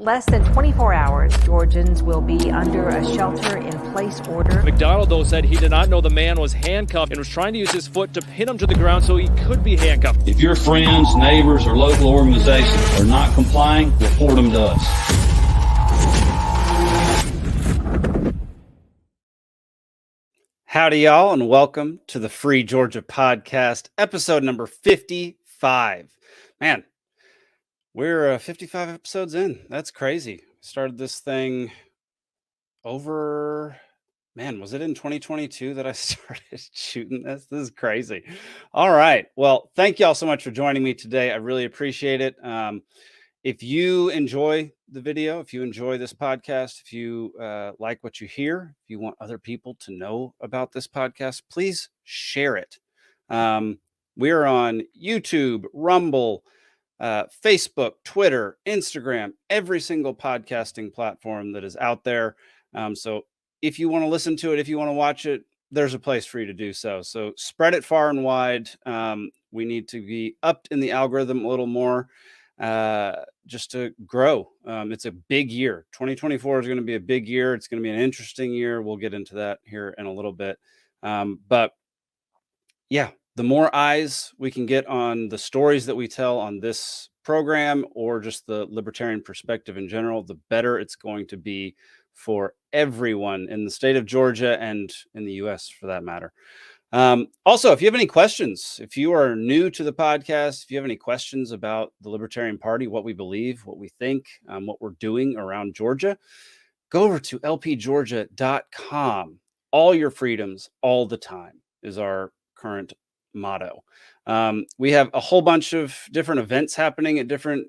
less than 24 hours, Georgians will be under a shelter-in-place order. McDonald, though, said he did not know the man was handcuffed and was trying to use his foot to pin him to the ground so he could be handcuffed. If your friends, neighbors, or local organizations are not complying, report them to us. Howdy, y'all, and welcome to the Free Georgia Podcast, episode number 55. Man, we're 55 episodes in. That's crazy. Started this thing over, was it in 2022 that I started shooting this? This is crazy. All right. Well, thank y'all so much for joining me today. I really appreciate it. If you enjoy the video, if you enjoy this podcast, if you like what you hear, if you want other people to know about this podcast, please share it. We're on YouTube, Rumble, Facebook, Twitter, Instagram, every single podcasting platform that is out there. So if you want to listen to it, if you want to watch it, there's a place for you to do so. So spread it far and wide. We need to be up in the algorithm a little more. Just to grow. It's a big year. 2024 is going to be a big year. It's going to be an interesting year. We'll get into that here in a little bit. But yeah, the more eyes we can get on the stories that we tell on this program or just the libertarian perspective in general, the better it's going to be for everyone in the state of Georgia and in the U.S. for that matter. Also, if you have any questions, if you are new to the podcast, if you have any questions about the Libertarian Party, what we believe, what we think, what we're doing around Georgia, go over to lpgeorgia.com. All your freedoms all the time is our current motto. We have a whole bunch of different events happening at different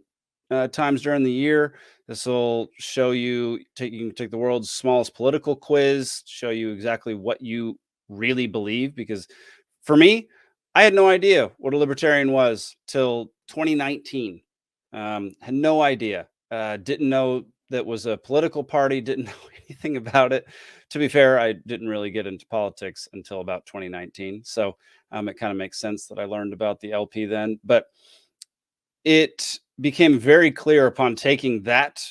times during the year. This will show you, you can take the world's smallest political quiz, show you exactly what you really believe, because for me, I had no idea what a libertarian was till 2019. Had no idea. Didn't know that was a political party, didn't know anything about it. To be fair, I didn't really get into politics until about 2019. So it kind of makes sense that I learned about the LP then. But it became very clear upon taking that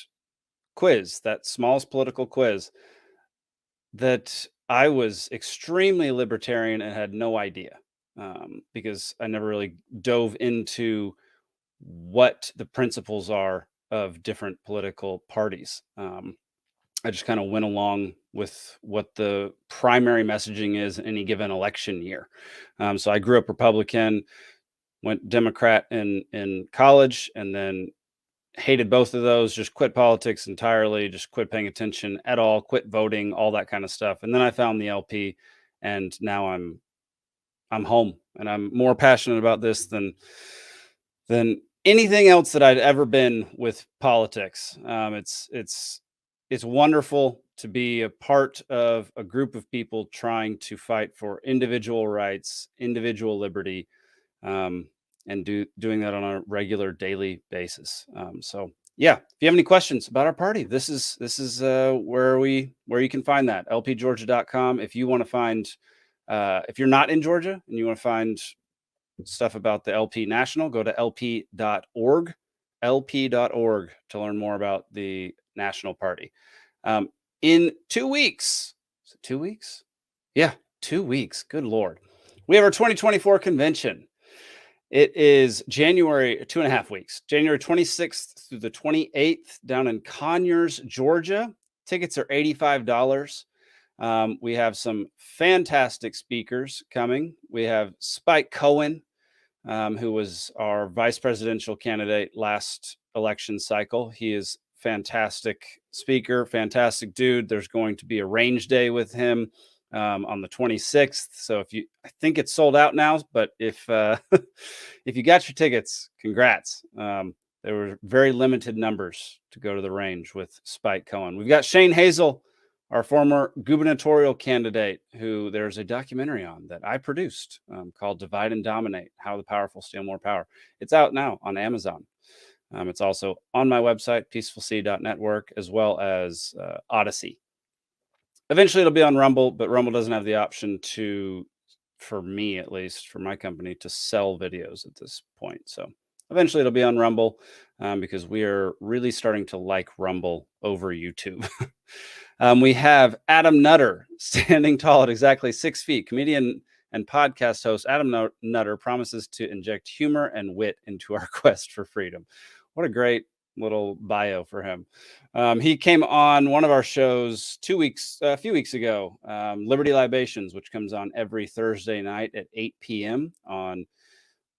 quiz, that smallest political quiz, that I was extremely libertarian and had no idea because I never really dove into what the principles are of different political parties. I just kind of went along with what the primary messaging is in any given election year. So I grew up Republican, went Democrat in college, and then hated both of those, just quit politics entirely, just quit paying attention at all, quit voting, all that kind of stuff. And then I found the LP, and now I'm home, and I'm more passionate about this than anything else that I'd ever been with politics. It's wonderful to be a part of a group of people trying to fight for individual rights, individual liberty, and doing that on a regular daily basis. So yeah, if you have any questions about our party, this is where you can find that, lpgeorgia.com. If you want to find, if you're not in Georgia and you want to find stuff about the LP National, go to lp.org to learn more about the National Party. In 2 weeks, is it 2 weeks? Yeah, 2 weeks. Good Lord. We have our 2024 convention. It is January, 2.5 weeks, January 26th through the 28th down in Conyers, Georgia. Tickets are $85. We have some fantastic speakers coming. We have Spike Cohen, who was our vice presidential candidate last election cycle. He is fantastic speaker, fantastic dude. There's going to be a range day with him on the 26th. So I think it's sold out now, but if if you got your tickets, congrats. There were very limited numbers to go to the range with Spike Cohen. We've got Shane Hazel, our former gubernatorial candidate, who there's a documentary on that I produced called Divide and Dominate, How the Powerful Steal More Power. It's out now on Amazon. It's also on my website, peacefulc.network, as well as Odyssey. Eventually it'll be on Rumble, but Rumble doesn't have the option to, for me at least, for my company, to sell videos at this point. So Eventually it'll be on Rumble, because we are really starting to like Rumble over YouTube. We have Adam Nutter, standing tall at exactly 6 feet. Comedian and podcast host Adam Nutter promises to inject humor and wit into our quest for freedom. What a great little bio for him. He came on one of our shows a few weeks ago, Liberty Libations, which comes on every Thursday night at 8 p.m. on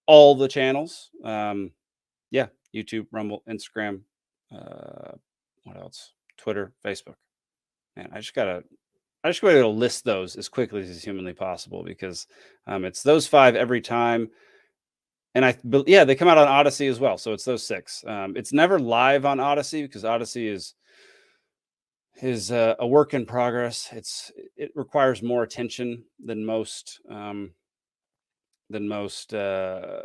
all the channels. YouTube, Rumble, Instagram, what else? Twitter, Facebook. Man, I just go to list those as quickly as humanly possible, because it's those 5 every time. And they come out on Odyssey as well. So it's those 6. It's never live on Odyssey, because Odyssey is a work in progress. It requires more attention than most of the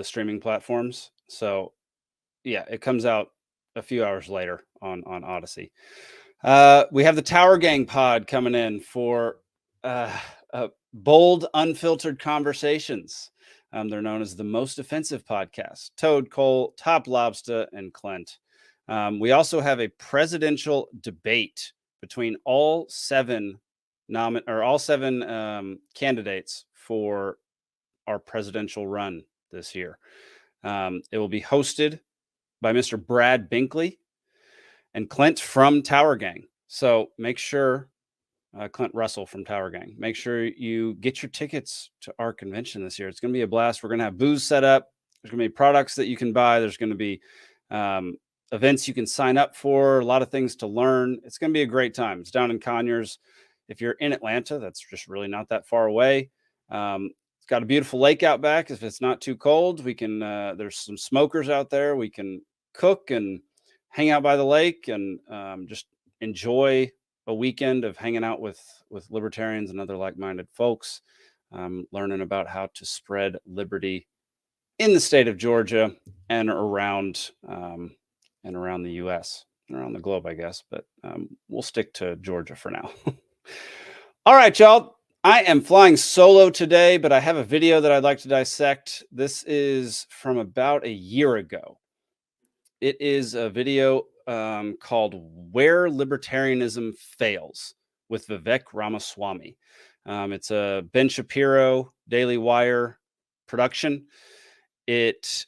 streaming platforms. So yeah, it comes out a few hours later on Odyssey. We have the Tower Gang pod coming in for bold, unfiltered conversations. They're known as the most offensive podcast. Toad, Cole, Top Lobster, and Clint. We also have a presidential debate between all 7 candidates for our presidential run this year. It will be hosted by Mr. Brad Binkley and Clint from Tower Gang. So make sure, Clint Russell from Tower Gang, make sure you get your tickets to our convention this year. It's going to be a blast. We're going to have booze set up. There's going to be products that you can buy. There's going to be events you can sign up for, a lot of things to learn. It's going to be a great time. It's down in Conyers. If you're in Atlanta, that's just really not that far away. It's got a beautiful lake out back. If it's not too cold, we can, there's some smokers out there. We can cook and hang out by the lake and just enjoy a weekend of hanging out with libertarians and other like-minded folks, learning about how to spread liberty in the state of Georgia and around the U.S. and around the globe, I guess. But we'll stick to Georgia for now. All right, y'all. I am flying solo today, but I have a video that I'd like to dissect. This is from about a year ago. It is a video called Where Libertarianism Fails with Vivek Ramaswamy. It's a Ben Shapiro Daily Wire production. It's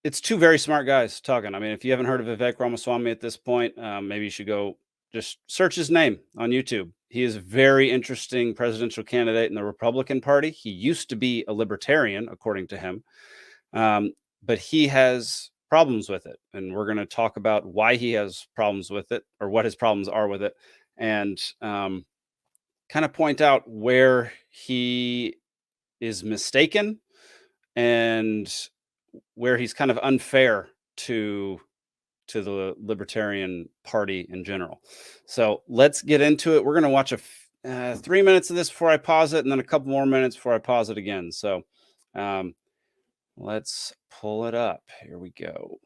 2 very smart guys talking. I mean, if you haven't heard of Vivek Ramaswamy at this point, maybe you should go just search his name on YouTube. He is a very interesting presidential candidate in the Republican Party. He used to be a libertarian, according to him, but he has problems with it. And we're going to talk about why he has problems with it, or what his problems are with it, and kind of point out where he is mistaken and where he's kind of unfair to the Libertarian Party in general. So let's get into it. We're going to watch 3 minutes of this before I pause it, and then a couple more minutes before I pause it again. So let's pull it up. Here we go.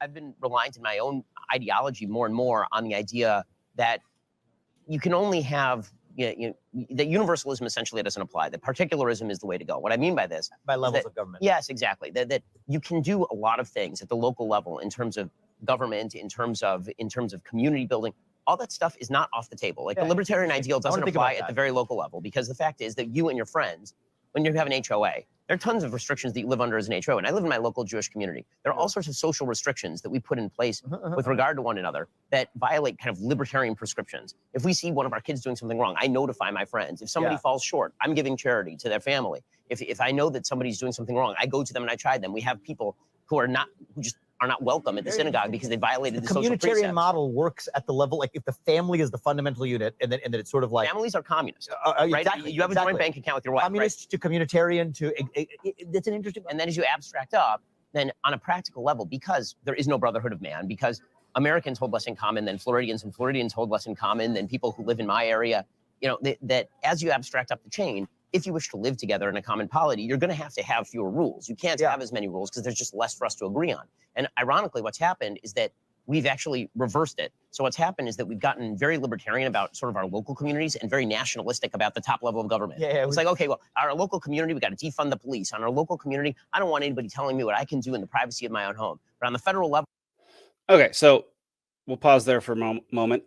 I've been reliant in my own ideology more and more on the idea that you can only have, that universalism essentially doesn't apply. That particularism is the way to go. What I mean by this, by levels of government. Yes, exactly. That you can do a lot of things at the local level in terms of government, in terms of community building. All that stuff is not off the table. Like the libertarian ideal doesn't apply at the very local level, because the fact is that you and your friends, when you have an HOA, there are tons of restrictions that you live under as an HOA. And I live in my local Jewish community. There are all sorts of social restrictions that we put in place with regard to one another that violate kind of libertarian prescriptions. If we see one of our kids doing something wrong, I notify my friends. If somebody falls short, I'm giving charity to their family. If I know that somebody's doing something wrong, I go to them and I chide them. We have people who just are not welcome at the synagogue because they violated the social precepts. The communitarian model works at the level, like if the family is the fundamental unit, and then it's sort of like families are communist, right? Exactly, you have a joint bank account with your wife, communist to communitarian to that's an interesting. And then as you abstract up, then on a practical level, because there is no brotherhood of man, because Americans hold less in common than Floridians, and Floridians hold less in common than people who live in my area. That as you abstract up the chain, if you wish to live together in a common polity, you're going to have fewer rules. You can't have as many rules because there's just less for us to agree on. And ironically, what's happened is that we've actually reversed it. So what's happened is that we've gotten very libertarian about sort of our local communities and very nationalistic about the top level of government. It's like, okay, well, our local community, we got to defund the police. On our local community, I don't want anybody telling me what I can do in the privacy of my own home. But on the federal level. Okay, so we'll pause there for a moment.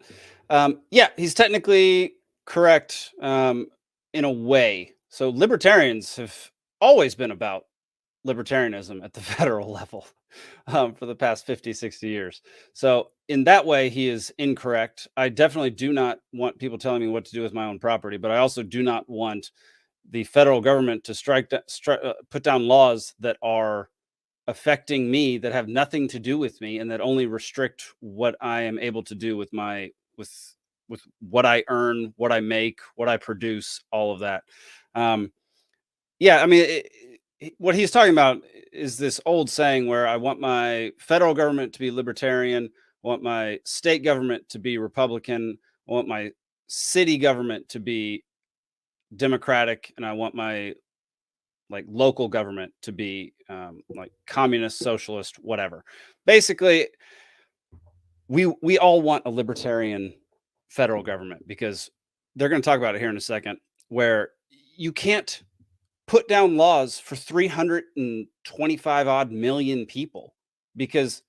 Yeah, he's technically correct in a way. So libertarians have always been about libertarianism at the federal level for the past 50, 60 years. So in that way, he is incorrect. I definitely do not want people telling me what to do with my own property, but I also do not want the federal government to put down laws that are affecting me, that have nothing to do with me, and that only restrict what I am able to do with my with what I earn, what I make, what I produce, all of that. Yeah, I mean, what he's talking about is this old saying where I want my federal government to be libertarian, I want my state government to be Republican, I want my city government to be Democratic, and I want my local government to be like communist, socialist, whatever. Basically, we all want a libertarian federal government, because they're going to talk about it here in a second, where you can't put down laws for 325 odd million people, because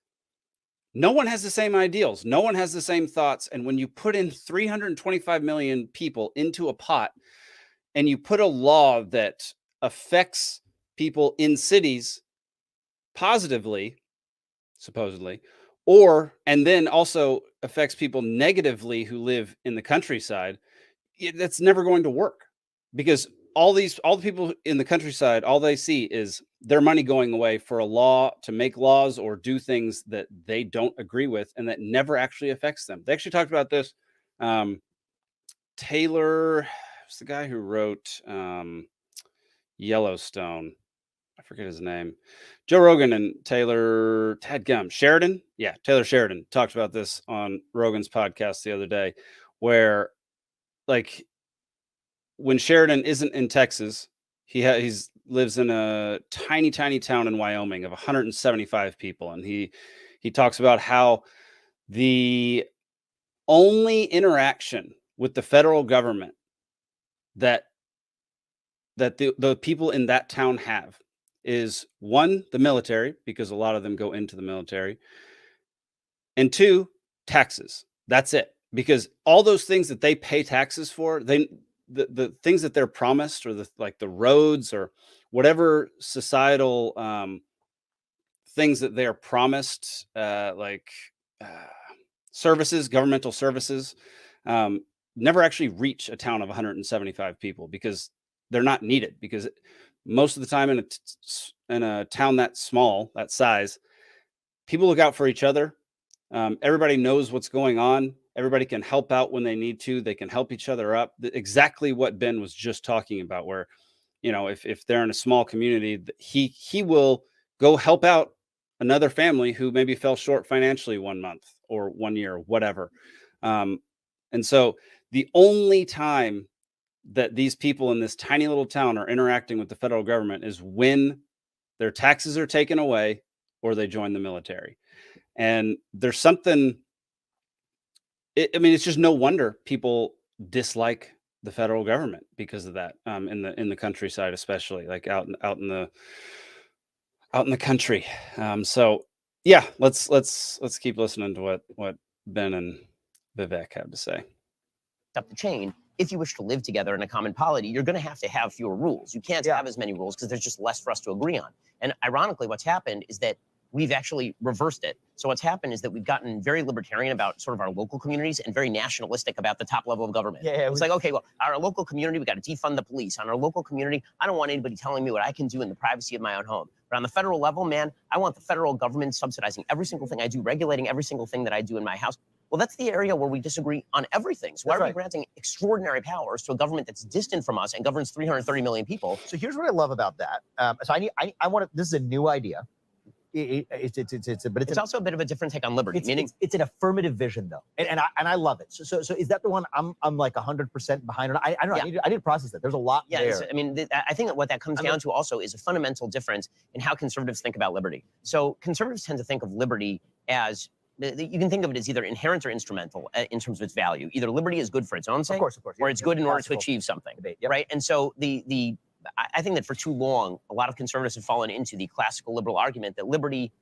no one has the same ideals. No one has the same thoughts. And when you put in 325 million people into a pot and you put a law that affects people in cities positively, supposedly, and then also affects people negatively who live in the countryside, that's never going to work, because all the people in the countryside, all they see is their money going away for a law to make laws or do things that they don't agree with, and that never actually affects them. They actually talked about this. Taylor, who's the guy who wrote Yellowstone? I forget his name. Joe Rogan and Taylor Sheridan. Yeah, Taylor Sheridan talked about this on Rogan's podcast the other day, where when Sheridan isn't in Texas, he lives in a tiny town in Wyoming of 175 people, and he talks about how the only interaction with the federal government that the people in that town have is, one, the military, because a lot of them go into the military, and two, taxes. That's it. Because all those things that they pay taxes for, the things that they're promised, or the roads or whatever societal things that they are promised, services, governmental services, never actually reach a town of 175 people, because they're not needed. Because most of the time in a town that small, that size, people look out for each other. Everybody knows what's going on. Everybody can help out when they need to. They can help each other up. Exactly what Ben was just talking about, where, if they're in a small community, he will go help out another family who maybe fell short financially 1 month or 1 year, or whatever. And so the only time that these people in this tiny little town are interacting with the federal government is when their taxes are taken away or they join the military. And there's something, it's just no wonder people dislike the federal government because of that, in the countryside, especially out in the country. So yeah, let's keep listening to what Ben and Vivek have to say. Up the chain, if you wish to live together in a common polity, you're going to have fewer rules. You can't have as many rules because there's just less for us to agree on. And ironically, what's happened is that we've actually reversed it. So what's happened is that we've gotten very libertarian about sort of our local communities and very nationalistic about the top level of government. It's like, okay, well, our local community, we got to defund the police. On our local community, I don't want anybody telling me what I can do in the privacy of my own home. But on the federal level, man, I want the federal government subsidizing every single thing I do, regulating every single thing that I do in my house. Well, that's the area where we disagree on everything. So why are we granting extraordinary powers to a government that's distant from us and governs 330 million people? So here's what I love about that. So I want to, this is a new idea. It's also a bit of a different take on liberty. It's an affirmative vision, though, and I love it. So is that the one I'm like 100% behind? I don't know. Yeah. I need to process that. There's a lot there. I think that what that comes down to also is a fundamental difference in how conservatives think about liberty. So conservatives tend to think of liberty as you can think of it as either inherent or instrumental in terms of its value. Either liberty is good for its own sake, Of course. or Yeah, it's good in order to classical achieve something, debate. Yep. right? And so I think that for too long, a lot of conservatives have fallen into the classical liberal argument that liberty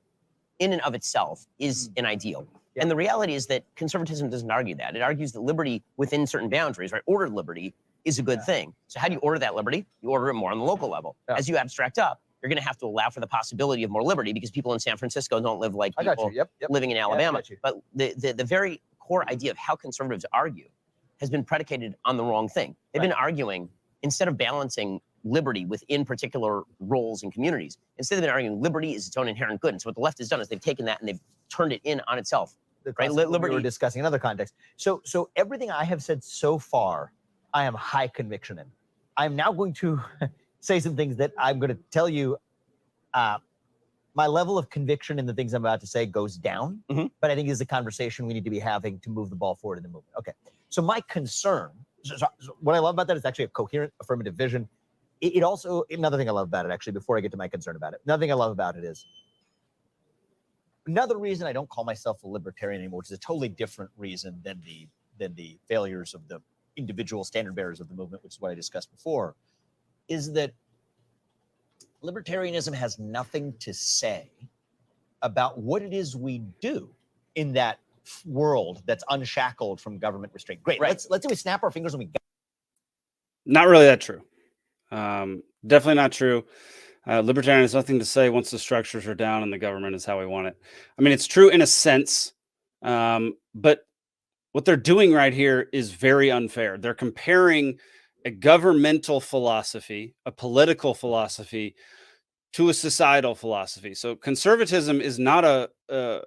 in and of itself is an ideal. Yeah. And the reality is that conservatism doesn't argue that. It argues that liberty within certain boundaries, right, ordered liberty, is a good thing. So how do you order that liberty? You order it more on the local level. Yeah. As you abstract up, you're going to have to allow for the possibility of more liberty because people in San Francisco don't live like I got people you. Yep. living in Alabama. got you. But the very core idea of how conservatives argue has been predicated on the wrong thing. They've been arguing, instead of balancing liberty within particular roles and communities, instead they've been arguing liberty is its own inherent good. And so what the left has done is they've taken that and they've turned it in on itself. Right? Liberty we were discussing another context. So everything I have said so far, I am high conviction in. I'm now going to say some things that I'm going to tell you. My level of conviction in the things I'm about to say goes down, but I think is a conversation we need to be having to move the ball forward in the movement. Okay. So my concern, so what I love about that is actually a coherent affirmative vision. It also, another thing I love about it, actually, before I get to my concern about it, another thing I love about it is, another reason I don't call myself a libertarian anymore, which is a totally different reason than the failures of the individual standard bearers of the movement, which is what I discussed before, is that libertarianism has nothing to say about what it is we do in that world that's unshackled from government restraint. Great. Right. Let's say we snap our fingers and we go. Not really that true. Definitely not true. Libertarian has nothing to say once the structures are down and the government is how we want it. I mean, it's true in a sense, but what they're doing right here is very unfair. They're comparing a governmental philosophy, a political philosophy, to a societal philosophy. So conservatism is not a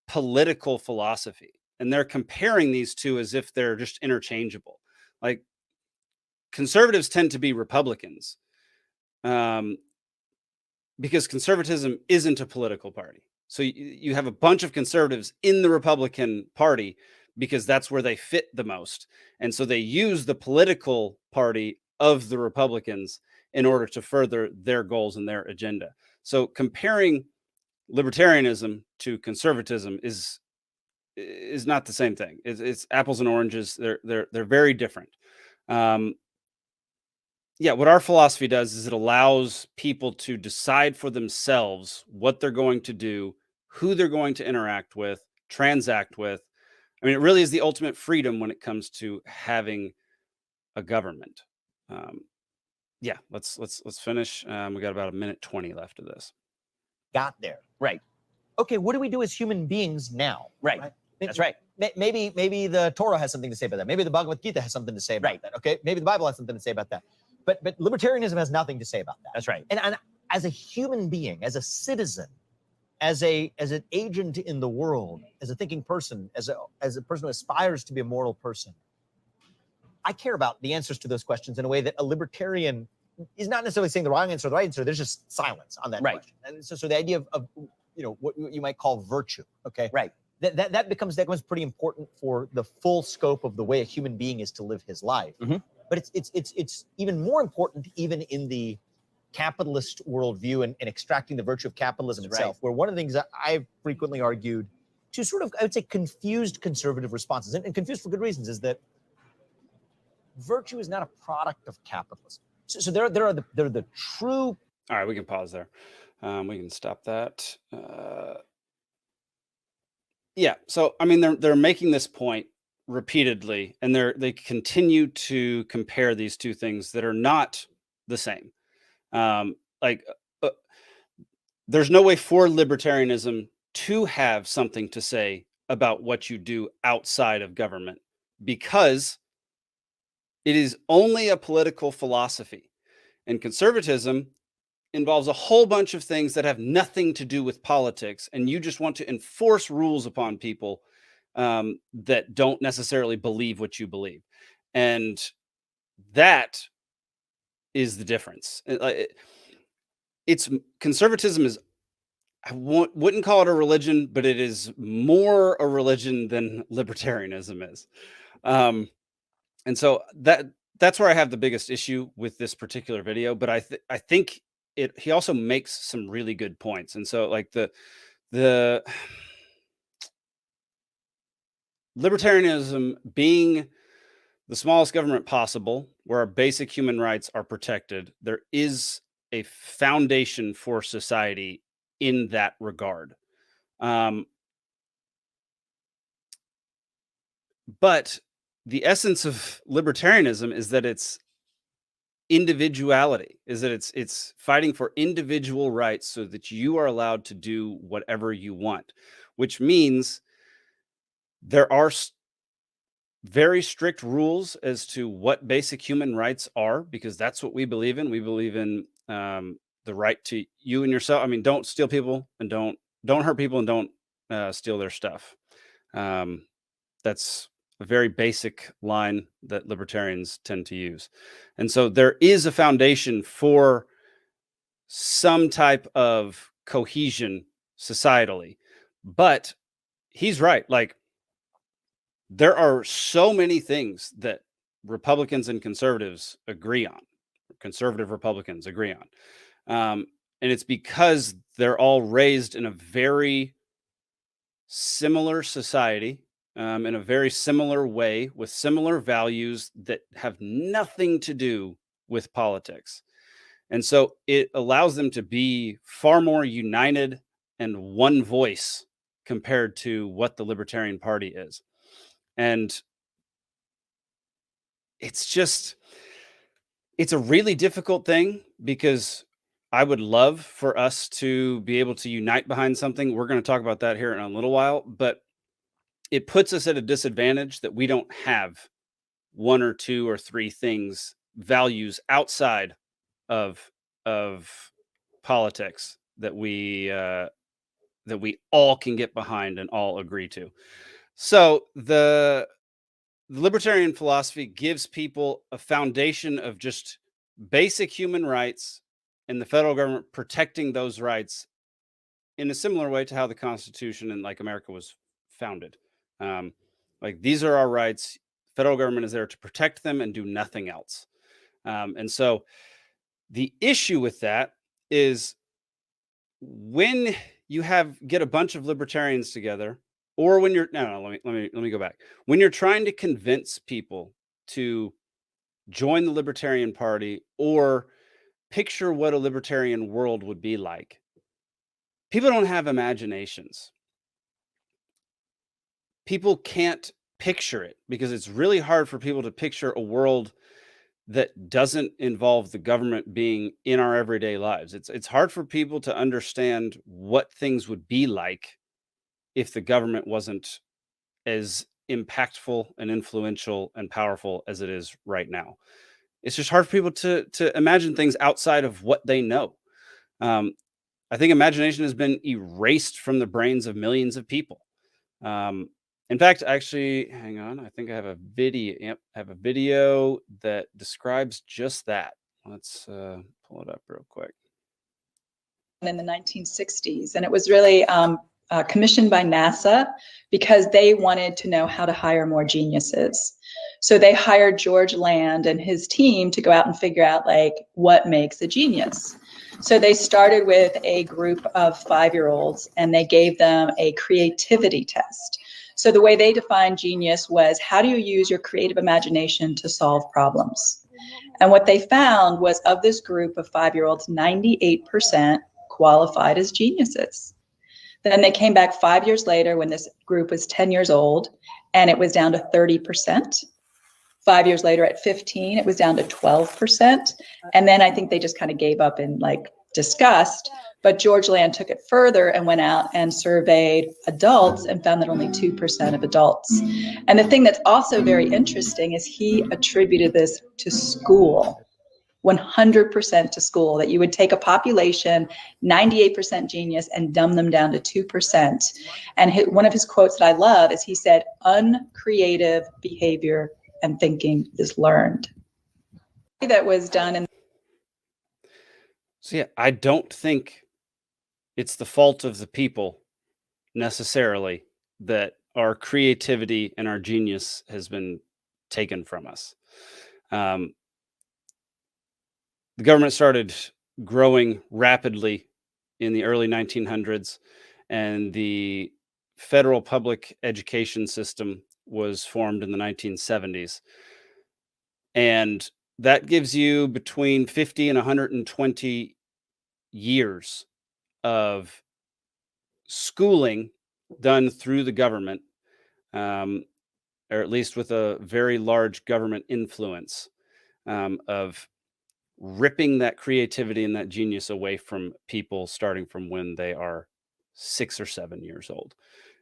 political philosophy, and they're comparing these two as if they're just interchangeable. Like, conservatives tend to be Republicans, because conservatism isn't a political party. So you have a bunch of conservatives in the Republican Party because that's where they fit the most. And so they use the political party of the Republicans in order to further their goals and their agenda. So comparing libertarianism to conservatism is not the same thing. It's apples and oranges. They're very different. Yeah, what our philosophy does is it allows people to decide for themselves what they're going to do, who they're going to interact with, transact with. I mean, it really is the ultimate freedom when it comes to having a government. Yeah, let's finish. We got about 1:20 left of this. Got there. Right. Okay, what do we do as human beings now? Right. That's right. Maybe the Torah has something to say about that. Maybe the Bhagavad Gita has something to say about that. Okay, maybe the Bible has something to say about that. But libertarianism has nothing to say about that. That's right. And as a human being, as a citizen, as an agent in the world, as a thinking person, as a person who aspires to be a moral person, I care about the answers to those questions in a way that a libertarian is not necessarily saying the wrong answer or the right answer. There's just silence on that question. And so the idea of what you might call virtue. Okay. Right. That becomes pretty important for the full scope of the way a human being is to live his life. But it's even more important even in the capitalist worldview and extracting the virtue of capitalism itself, where one of the things that I've frequently argued to sort of, I would say, confused conservative responses, and confused for good reasons, is that virtue is not a product of capitalism. So there are the true. All right, we can pause there. We can stop that. Yeah. So, I mean, they're making this point repeatedly, and they continue to compare these two things that are not the same. There's no way for libertarianism to have something to say about what you do outside of government, because it is only a political philosophy, and conservatism involves a whole bunch of things that have nothing to do with politics, and you just want to enforce rules upon people that don't necessarily believe what you believe. And that is the difference. It's conservatism is, I wouldn't call it a religion, but it is more a religion than libertarianism is. And so that's where I have the biggest issue with this particular video. But I think he also makes some really good points. And so, like, the libertarianism being the smallest government possible, where our basic human rights are protected, there is a foundation for society in that regard. But the essence of libertarianism is that it's individuality, is that it's fighting for individual rights so that you are allowed to do whatever you want, which means there are very strict rules as to what basic human rights are, because that's what we believe in. We believe in the right to you and yourself. I mean, don't steal people, and don't hurt people, and don't steal their stuff. That's a very basic line that libertarians tend to use. And so there is a foundation for some type of cohesion societally. But he's right. Like, there are so many things that Republicans and conservatives agree on. Conservative Republicans agree on. And it's because they're all raised in a very similar society, in a very similar way, with similar values that have nothing to do with politics. And so it allows them to be far more united and one voice compared to what the Libertarian Party is. And it's a really difficult thing, because I would love for us to be able to unite behind something. We're going to talk about that here in a little while, but it puts us at a disadvantage that we don't have one or two or three values outside of politics that we all can get behind and all agree to. So the libertarian philosophy gives people a foundation of just basic human rights, and the federal government protecting those rights in a similar way to how the Constitution and like America was founded. Like, these are our rights. Federal government is there to protect them and do nothing else. And so the issue with that is, when you get a bunch of libertarians together, or when you're let me go back. When you're trying to convince people to join the Libertarian Party or picture what a libertarian world would be like, people don't have imaginations. People can't picture it, because it's really hard for people to picture a world that doesn't involve the government being in our everyday lives. It's hard for people to understand what things would be like if the government wasn't as impactful and influential and powerful as it is right now. It's just hard for people to imagine things outside of what they know. I think imagination has been erased from the brains of millions of people. In fact, actually, hang on. I think I have a video. Yep, I have a video that describes just that. Let's pull it up real quick. In the 1960s, and it was really commissioned by NASA because they wanted to know how to hire more geniuses. So they hired George Land and his team to go out and figure out, like, what makes a genius. So they started with a group of 5-year-olds, and they gave them a creativity test. So the way they defined genius was, how do you use your creative imagination to solve problems? And what they found was, of this group of 5-year-olds, 98% qualified as geniuses. Then they came back 5 years later when this group was 10 years old, and it was down to 30%. 5 years later at 15, it was down to 12%. And then I think they just kind of gave up in like disgust. But George Land took it further and went out and surveyed adults and found that only 2% of adults. And the thing that's also very interesting is he attributed this to school, 100% to school, that you would take a population, 98% genius, and dumb them down to 2%. And one of his quotes that I love is, he said, uncreative behavior and thinking is learned. That was done in. So yeah, I don't think it's the fault of the people necessarily that our creativity and our genius has been taken from us. The government started growing rapidly in the early 1900s, and the federal public education system was formed in the 1970s. And that gives you between 50 and 120 years of schooling done through the government, or at least with a very large government influence, of ripping that creativity and that genius away from people starting from when they are 6 or 7 years old.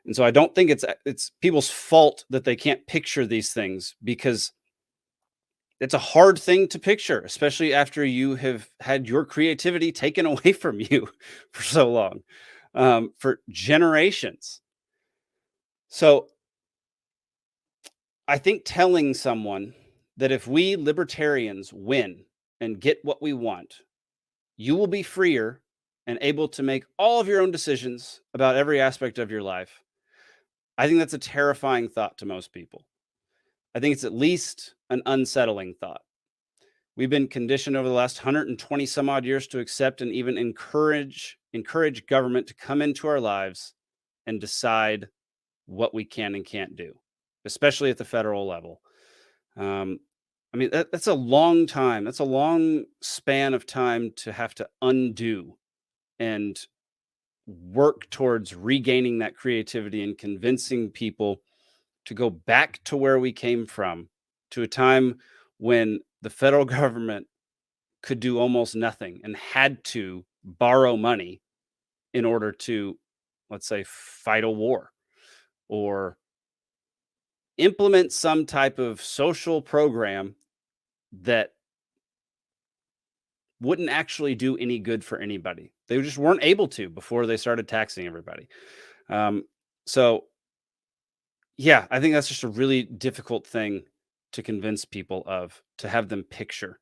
And so I don't think it's people's fault that they can't picture these things, because it's a hard thing to picture, especially after you have had your creativity taken away from you for so long, for generations. So I think telling someone that if we libertarians win and get what we want, you will be freer and able to make all of your own decisions about every aspect of your life. I think that's a terrifying thought to most people. I think it's at least an unsettling thought. We've been conditioned over the last 120 some odd years to accept and even encourage government to come into our lives and decide what we can and can't do, especially at the federal level. I mean, that's a long time. That's a long span of time to have to undo and work towards regaining that creativity and convincing people to go back to where we came from, to a time when the federal government could do almost nothing and had to borrow money in order to, let's say, fight a war or implement some type of social program that wouldn't actually do any good for anybody. They just weren't able to before they started taxing everybody. So yeah, I think that's just a really difficult thing to convince people of, to have them picture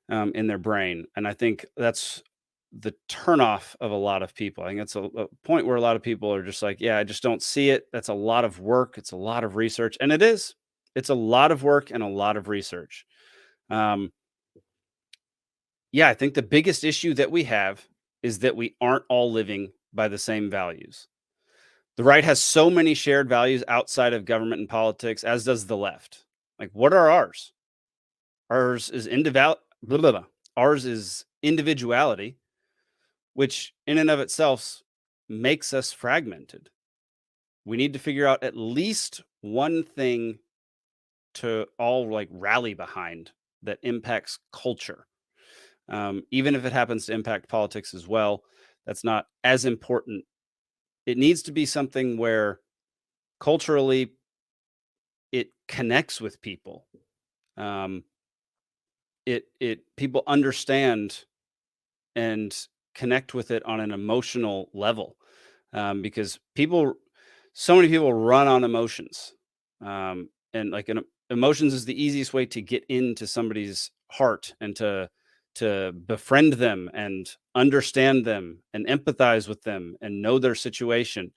in their brain. And I think that's the turnoff of a lot of people. I think that's a point where a lot of people are just like, yeah, I just don't see it. That's a lot of work. It's a lot of research. And it is. It's a lot of work and a lot of research. Yeah, I think the biggest issue that we have is that we aren't all living by the same values. The right has so many shared values outside of government and politics, as does the left. Like, what are ours? Ours is Ours is individuality, which in and of itself makes us fragmented. We need to figure out at least one thing to all like rally behind that impacts culture. Even if it happens to impact politics as well, that's not as important. It needs to be something where culturally it connects with people. People understand and connect with it on an emotional level, because so many people run on emotions, and like emotions is the easiest way to get into somebody's heart and to befriend them and understand them and empathize with them and know their situation.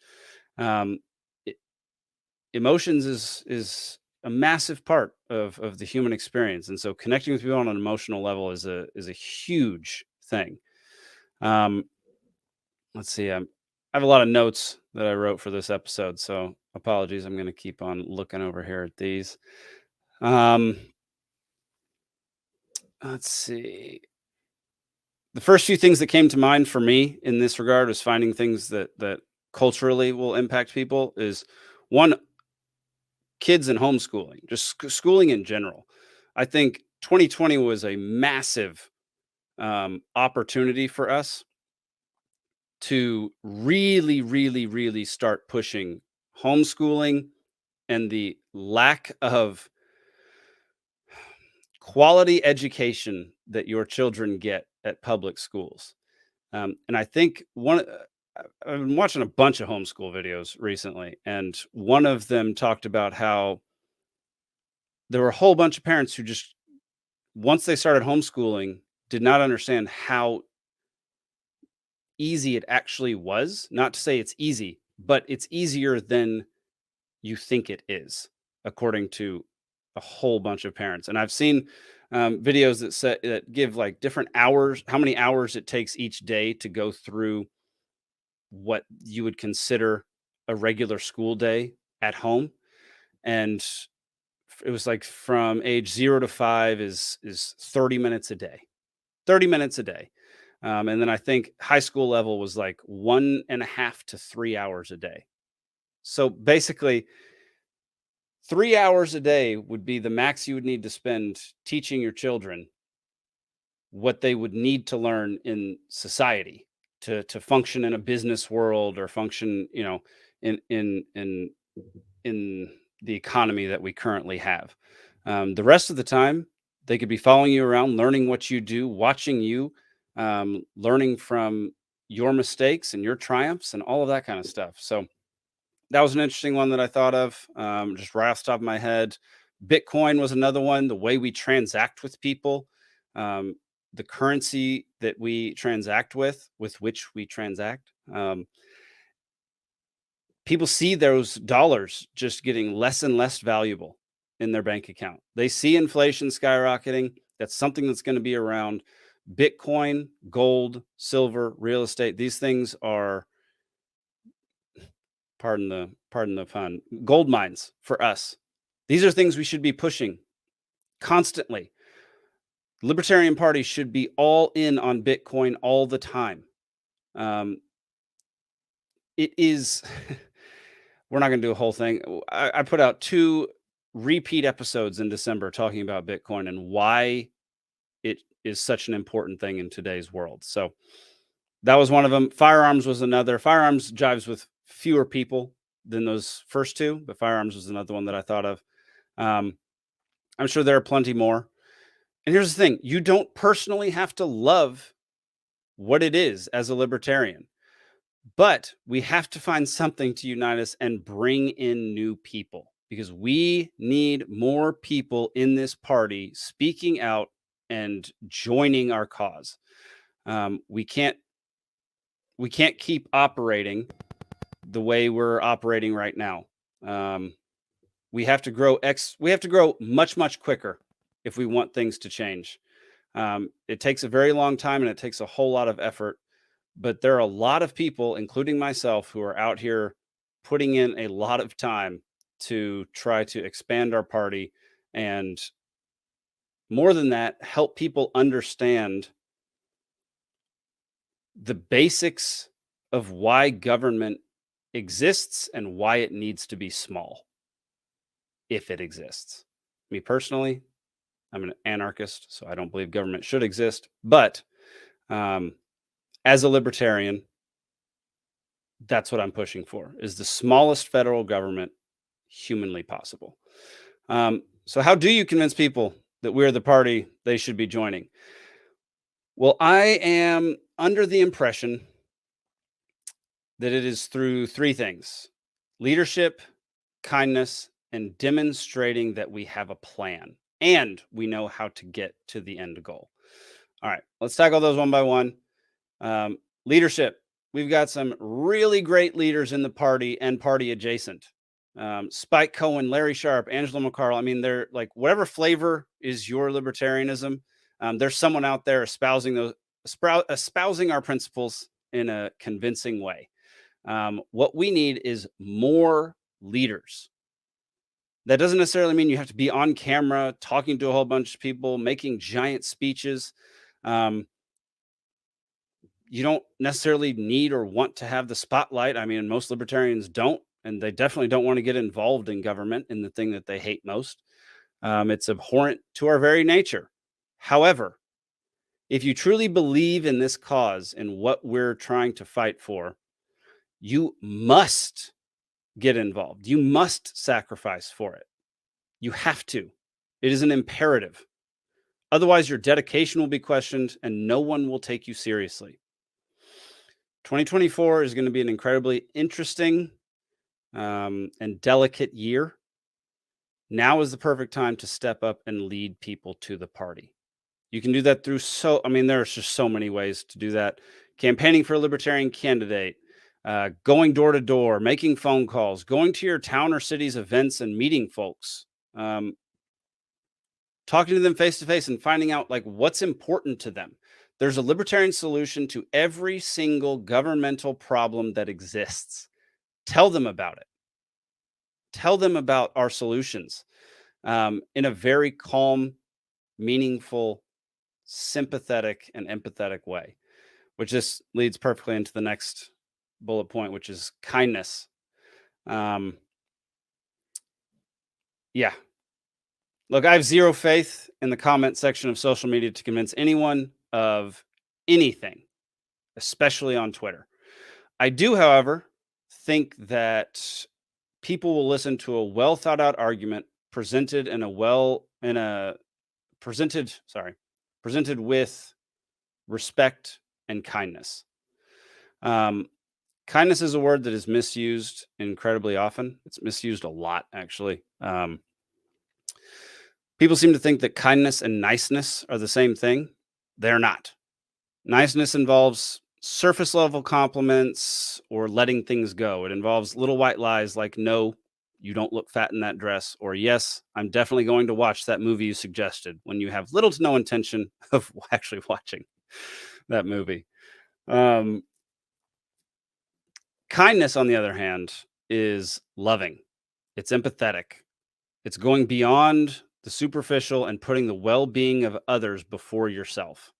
Emotions is a massive part of the human experience, and so connecting with people on an emotional level is a huge thing. Let's see. I have a lot of notes that I wrote for this episode, so apologies. I'm going to keep on looking over here at these. Let's see. The first few things that came to mind for me in this regard was finding things that culturally will impact people is, one, kids and homeschooling, just schooling in general. I think 2020 was a massive opportunity for us to really, really, really start pushing homeschooling and the lack of quality education that your children get at public schools. And I think I've been watching a bunch of homeschool videos recently, and one of them talked about how there were a whole bunch of parents who just, once they started homeschooling, did not understand how easy it actually was. Not to say it's easy, but it's easier than you think it is, according to a whole bunch of parents. And I've seen videos that give like different hours, how many hours it takes each day to go through what you would consider a regular school day at home. and it was like from age 0 to 5 is 30 minutes a day. 30 minutes a day. And then I think high school level was like 1.5 to 3 hours a day. So basically 3 hours a day would be the max you would need to spend teaching your children what they would need to learn in society to function in a business world, or function, you know, in the economy that we currently have. The rest of the time, they could be following you around, learning what you do, watching you, learning from your mistakes and your triumphs and all of that kind of stuff. So that was an interesting one that I thought of, just right off the top of my head. Bitcoin was another one. The way we transact with people, the currency that we transact with which we transact. People see those dollars just getting less and less valuable in their bank account. They see inflation skyrocketing. That's something that's going to be around. Bitcoin, gold, silver, real estate. These things are, pardon the pun, gold mines for us. These are things we should be pushing constantly. Libertarian Party should be all in on Bitcoin all the time. It is, we're not going to do a whole thing. I put out 2 repeat episodes in December talking about Bitcoin and why it is such an important thing in today's world. So that was one of them. Firearms was another. Firearms jives with fewer people than those first 2, but firearms was another one that I thought of. I'm sure there are plenty more. And here's the thing. You don't personally have to love what it is as a libertarian, but we have to find something to unite us and bring in new people, because we need more people in this party speaking out and joining our cause. We can't keep operating the way we're operating right now. We have to grow much, much quicker if we want things to change. It takes a very long time and it takes a whole lot of effort, but there are a lot of people, including myself, who are out here putting in a lot of time to try to expand our party, and more than that, help people understand the basics of why government exists and why it needs to be small, if it exists. Me personally, I'm an anarchist, so I don't believe government should exist. But as a libertarian, that's what I'm pushing for, is the smallest federal government humanly possible. So how do you convince people that we're the party they should be joining? Well, I am under the impression that it is through 3 things: leadership, kindness, and demonstrating that we have a plan and we know how to get to the end goal. All right, let's tackle those one by one. Leadership. We've got some really great leaders in the party and party adjacent. Spike Cohen, Larry Sharp, Angela McCarl. I mean, they're like, whatever flavor is your libertarianism, there's someone out there espousing our principles in a convincing way. What we need is more leaders. That doesn't necessarily mean you have to be on camera talking to a whole bunch of people, making giant speeches. You don't necessarily need or want to have the spotlight. I mean, most libertarians don't, and they definitely don't want to get involved in government, in the thing that they hate most. It's abhorrent to our very nature. However, if you truly believe in this cause and what we're trying to fight for, you must get involved. You must sacrifice for it. You have to. It is an imperative. Otherwise, your dedication will be questioned and no one will take you seriously. 2024 is going to be an incredibly interesting and delicate year. Now is the perfect time to step up and lead people to the party. You can do that through there's just so many ways to do that. Campaigning for a libertarian candidate, going door to door, making phone calls, going to your town or city's events and meeting folks, talking to them face to face and finding out like what's important to them. There's a libertarian solution to every single governmental problem that exists. Tell them about it. tell them about our solutions in a very calm, meaningful, sympathetic, and empathetic way, which just leads perfectly into the next bullet point, which is kindness. Yeah. Look, I have zero faith in the comment section of social media to convince anyone of anything, especially on Twitter. I do, however, think that people will listen to a well thought out argument presented presented with respect and kindness. Kindness is a word that is misused incredibly often. It's misused a lot, actually. People seem to think that kindness and niceness are the same thing. They're not. Niceness involves surface level compliments or letting things go. It involves little white lies like, no, you don't look fat in that dress, or yes, I'm definitely going to watch that movie you suggested, when you have little to no intention of actually watching that movie. Kindness, on the other hand, is loving. It's empathetic. It's going beyond the superficial and putting the well-being of others before yourself.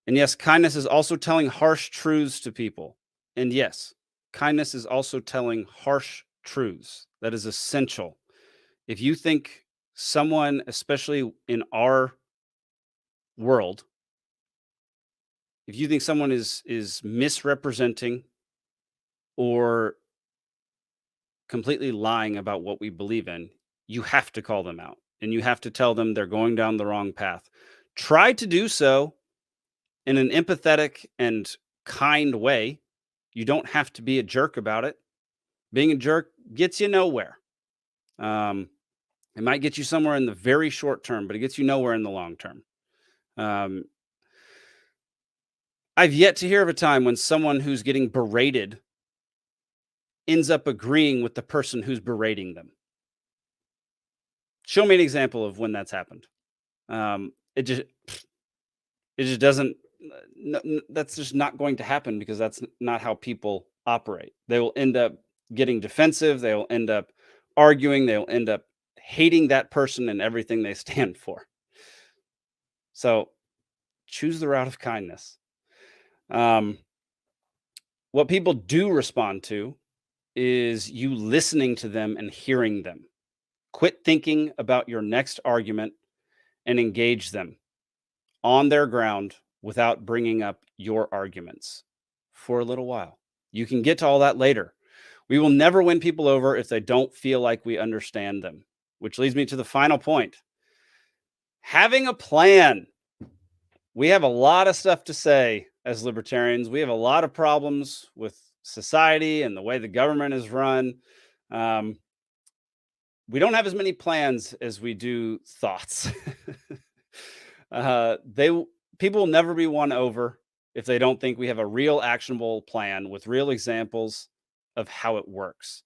And yes, kindness is also telling harsh truths to people. And yes, kindness is also telling harsh truths. That is essential. If you think someone, especially in our world, if you think someone is misrepresenting or completely lying about what we believe in, you have to call them out and you have to tell them they're going down the wrong path. Try to do so in an empathetic and kind way. You don't have to be a jerk about it. Being a jerk gets you nowhere. It might get you somewhere in the very short term, but it gets you nowhere in the long term. I've yet to hear of a time when someone who's getting berated ends up agreeing with the person who's berating them. Show me an example of when that's happened. It just doesn't. That's just not going to happen, because that's not how people operate. They will end up getting defensive. They will end up arguing. They will end up hating that person and everything they stand for. So choose the route of kindness. What people do respond to is you listening to them and hearing them. Quit thinking about your next argument and engage them on their ground without bringing up your arguments for a little while. You can get to all that later. We will never win people over if they don't feel like we understand them, which leads me to the final point. Having a plan. We have a lot of stuff to say as libertarians. We have a lot of problems with society and the way the government is run. We don't have as many plans as we do thoughts. People will never be won over if they don't think we have a real actionable plan with real examples of how it works.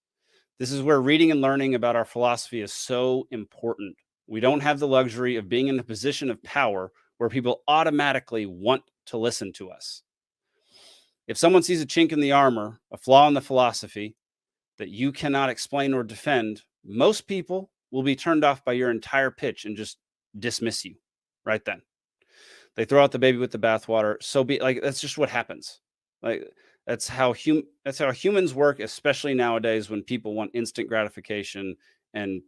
This is where reading and learning about our philosophy is so important. We don't have the luxury of being in a position of power where people automatically want to listen to us. If someone sees a chink in the armor, a flaw in the philosophy that you cannot explain or defend, most people will be turned off by your entire pitch and just dismiss you right then. They throw out the baby with the bathwater. So be like, that's just what happens. Like that's how humans work, especially nowadays when people want instant gratification and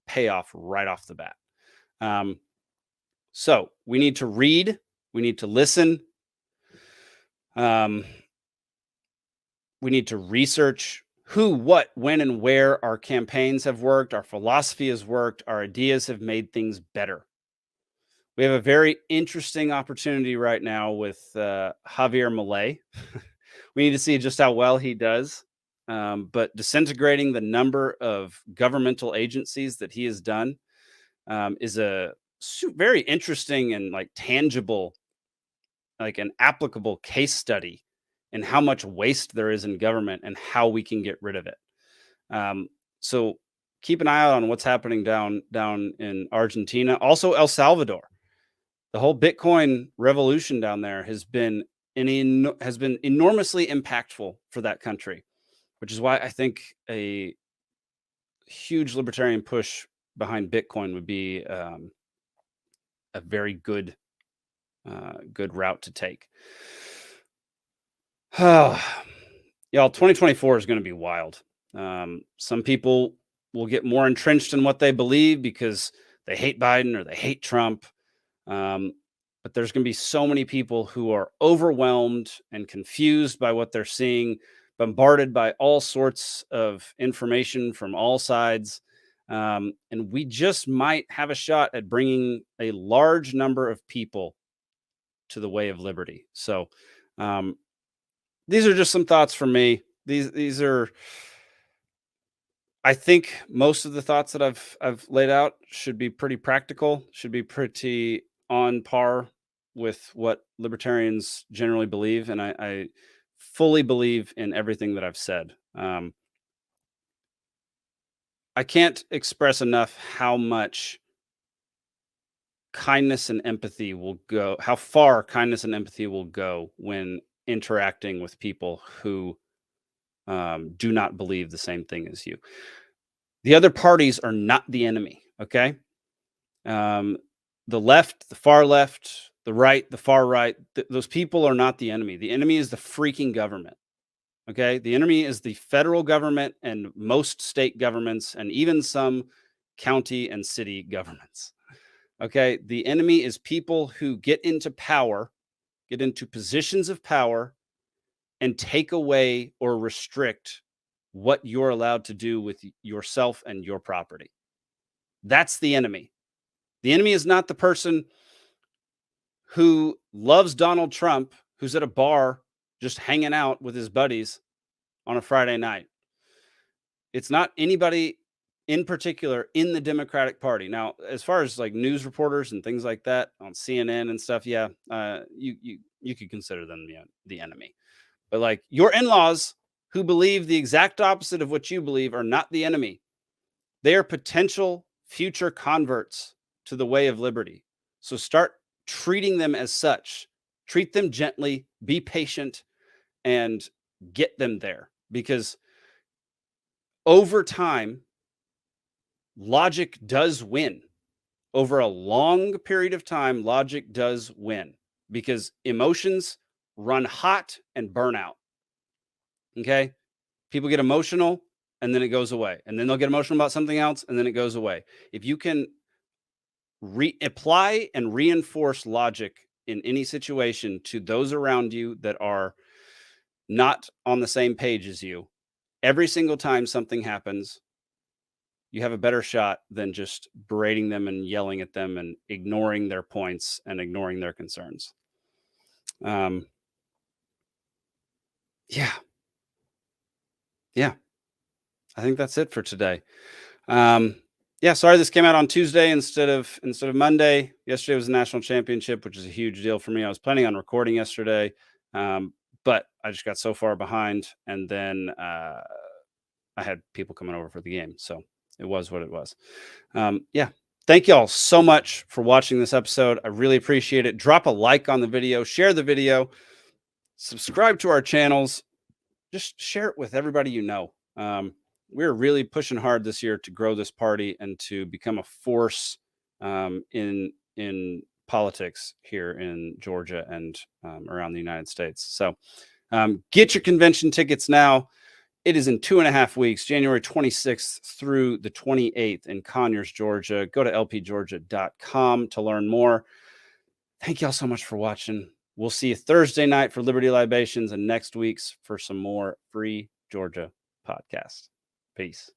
payoff right off the bat. So we need to read, we need to listen. We need to research who, what, when, and where our campaigns have worked, our philosophy has worked, our ideas have made things better. We have a very interesting opportunity right now with Javier Milei. We need to see just how well he does. But disintegrating the number of governmental agencies that he has done is a very interesting and like tangible, like an applicable case study in how much waste there is in government and how we can get rid of it. So keep an eye out on what's happening down in Argentina, also El Salvador. The whole Bitcoin revolution down there has been enormously impactful for that country, which is why I think a huge libertarian push behind Bitcoin would be a very good route to take. Y'all, 2024 is going to be wild. Some people will get more entrenched in what they believe because they hate Biden or they hate Trump. But there's going to be so many people who are overwhelmed and confused by what they're seeing, bombarded by all sorts of information from all sides. And we just might have a shot at bringing a large number of people to the way of liberty. So these are just some thoughts from me. These are, I think most of the thoughts that I've laid out should be pretty practical, should be pretty on par with what libertarians generally believe. And I fully believe in everything that I've said. I can't express enough how much kindness and empathy will go, how far kindness and empathy will go when interacting with people who do not believe the same thing as you. The other parties are not the enemy, okay? The left, the far left, the right, the far right, those people are not the enemy. The enemy is the freaking government, okay? The enemy is the federal government and most state governments and even some county and city governments, okay? The enemy is people who get into power, get into positions of power, and take away or restrict what you're allowed to do with yourself and your property. That's the enemy. The enemy is not the person who loves Donald Trump, who's at a bar just hanging out with his buddies on a Friday night. It's not anybody in particular in the Democratic Party. Now, as far as like news reporters and things like that on CNN and stuff, yeah, you could consider them the enemy. But like your in-laws who believe the exact opposite of what you believe are not the enemy. They are potential future converts to the way of liberty. So start treating them as such. Treat them gently, be patient, and get them there. Because over time, logic does win. Over a long period of time, logic does win. Because emotions run hot and burn out. Okay? People get emotional and then it goes away. And then they'll get emotional about something else and then it goes away. If you can apply and reinforce logic in any situation to those around you that are not on the same page as you, every single time something happens, you have a better shot than just berating them and yelling at them and ignoring their points and ignoring their concerns. Yeah. I think that's it for today. Yeah, sorry this came out on Tuesday instead of Monday. Yesterday was the national championship, which is a huge deal for me. I was planning on recording yesterday, but I just got so far behind, and then I had people coming over for the game, so it was what it was. Yeah, thank you all so much for watching this episode. I really appreciate it. Drop a like on the video, share the video, subscribe to our channels. Just share it with everybody you know. We're really pushing hard this year to grow this party and to become a force in politics here in Georgia and around the United States. So get your convention tickets now. It is in 2.5 weeks, January 26th through the 28th in Conyers, Georgia. Go to lpgeorgia.com to learn more. Thank y'all so much for watching. We'll see you Thursday night for Liberty Libations and next week's for some more free Georgia podcasts. Peace.